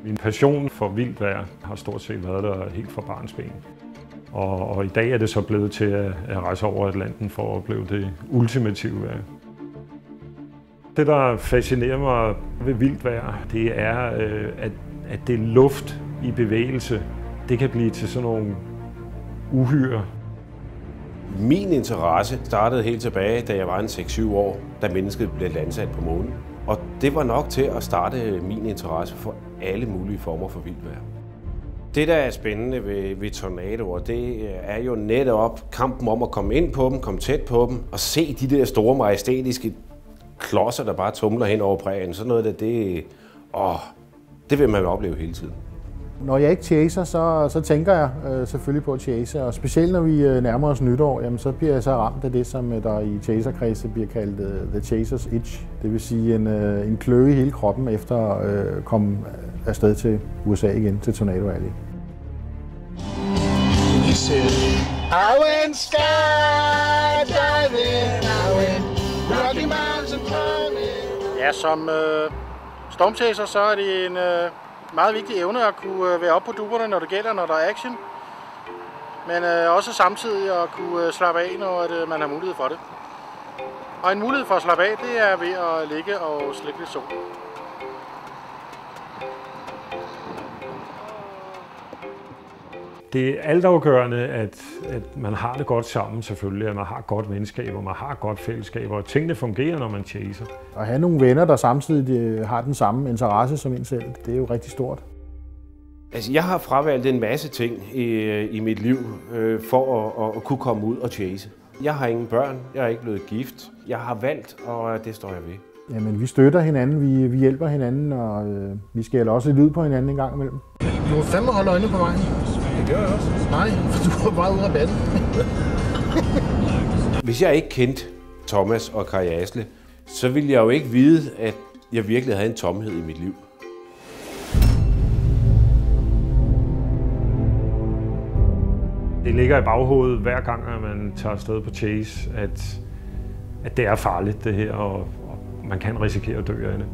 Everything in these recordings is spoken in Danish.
Min passion for vildt vejr har stort set været der helt fra barnsben. Og i dag er det så blevet til at rejse over Atlanten for at opleve det ultimative vejr. Det, der fascinerer mig ved vildt vejr, det er, at det er luft i bevægelse. Det kan blive til sådan nogle uhyre. Min interesse startede helt tilbage, da jeg var en 6-7 år, da mennesket blev landsat på månen. Og det var nok til at starte min interesse for alle mulige former for vildt vejr. Det, der er spændende ved tornadoer, det er jo netop kampen om at komme ind på dem, komme tæt på dem, og se de der store majestætiske klodser, der bare tumler hen over bræen. Sådan noget det vil man opleve hele tiden. Når jeg ikke chaser, så tænker jeg selvfølgelig på at chase, og specielt når vi nærmer os nytår, jamen, så bliver jeg så ramt af det, som der i chaserkredse bliver kaldt the chaser's itch. Det vil sige en kløe i hele kroppen efter at komme afsted til USA igen, til Tornado Alley. I went skydiving, I went Rocky Mountains and climbing. Ja, som stormchaser, så er det en meget vigtig evne at kunne være oppe på duberne, når det gælder, når der er action. Men også samtidig at kunne slappe af, når man har mulighed for det. Og en mulighed for at slappe af, det er ved at ligge og slikke lidt sol. Det er altafgørende, at man har det godt sammen selvfølgelig, at man har godt venskab, og man har godt fællesskab, og tingene fungerer, når man chaser. At have nogle venner, der samtidig har den samme interesse som en selv, det er jo rigtig stort. Altså, jeg har fravalgt en masse ting i mit liv for at kunne komme ud og chase. Jeg har ingen børn, jeg er ikke blevet gift. Jeg har valgt, og det står jeg ved. Jamen, vi støtter hinanden, vi hjælper hinanden, og vi skælder også lidt ud på hinanden en gang imellem. Du må fandme holde øjnene på vejen. Det gør jeg også. Nej, for du var bare ude af banen. Hvis jeg ikke kendte Thomas og Kari Asle, så ville jeg jo ikke vide, at jeg virkelig havde en tomhed i mit liv. Det ligger i baghovedet hver gang, at man tager afsted på chase, at det er farligt det her, og man kan risikere at dø af det.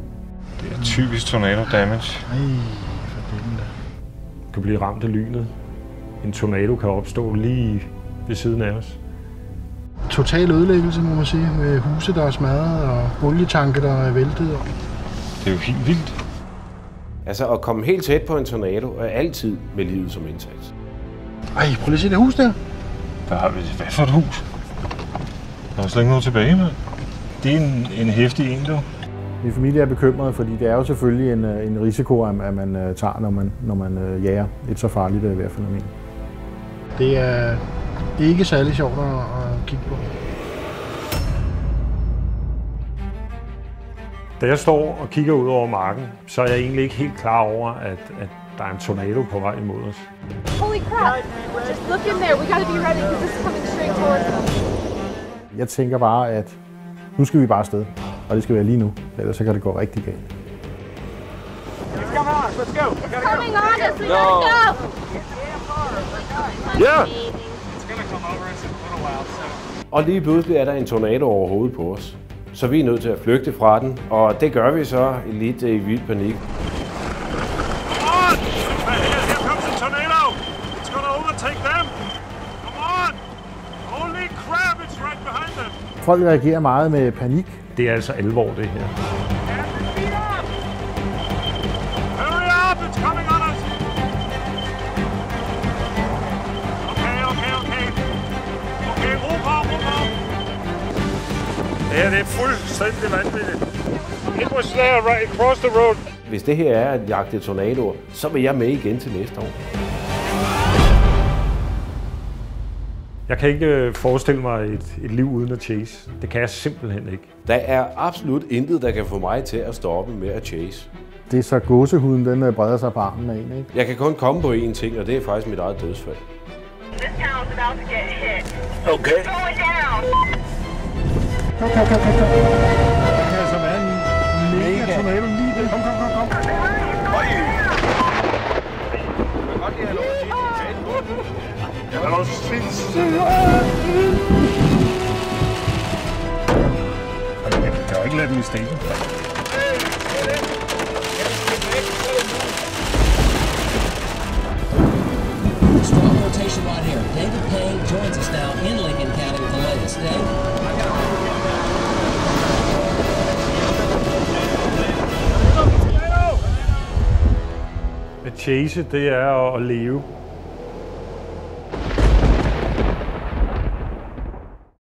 Det er typisk tornado damage. Ej, for det der. Du kan blive ramt af lynet. En tornado kan opstå lige ved siden af os. Total ødelæggelse, må man sige, med huse, der er smadret, og olietanke, der er væltet. Det er jo helt vildt. Altså, at komme helt tæt på en tornado er altid med livet som indsats. Ej, prøv lige at se det hus der. Hvad for et hus? Der er slet ikke noget tilbage, mand. Det er en heftig en, du. Min familie er bekymret, fordi det er jo selvfølgelig en risiko, at man tager, når man jager et så farligt vejrfænomen. Det er ikke særlig sjovt at kigge på. Da jeg står og kigger ud over marken, så er jeg egentlig ikke helt klar over, at der er en tornado på vej imod os. Holy crap! Just look in there. We gotta be ready because this is coming straight towards us. Jeg tænker bare, at nu skal vi bare afsted, og det skal være lige nu, ellers så kan det gå rigtig galt. It's coming on us. Let's go. It's coming on us. We gotta go. Ja! It's gonna come over us in a little while, so. Og lige pludselig er der en tornado over hovedet på os. Så vi er nødt til at flygte fra den, og det gør vi så lidt i vild panik. Folk reagerer meget med panik. Det er altså alvor, det her. Ja, det er fuldstændig vanvittigt. It was there right across the road. Hvis det her er at jagte tornadoer, så vil jeg med igen til næste år. Jeg kan ikke forestille mig et liv uden at chase. Det kan jeg simpelthen ikke. Der er absolut intet, der kan få mig til at stoppe med at chase. Det er så gåsehuden, den breder sig på armen af en, ikke? Jeg kan kun komme på én ting, og det er faktisk mit eget dødsfald. This town's about to get hit. Okay. It's going down. Kom. Der kan altså være en mega tornado lige der. Kom. Jeg er også sindssygt. Jeg kan jo ikke lade dem i stikken. At chase, det er at leve.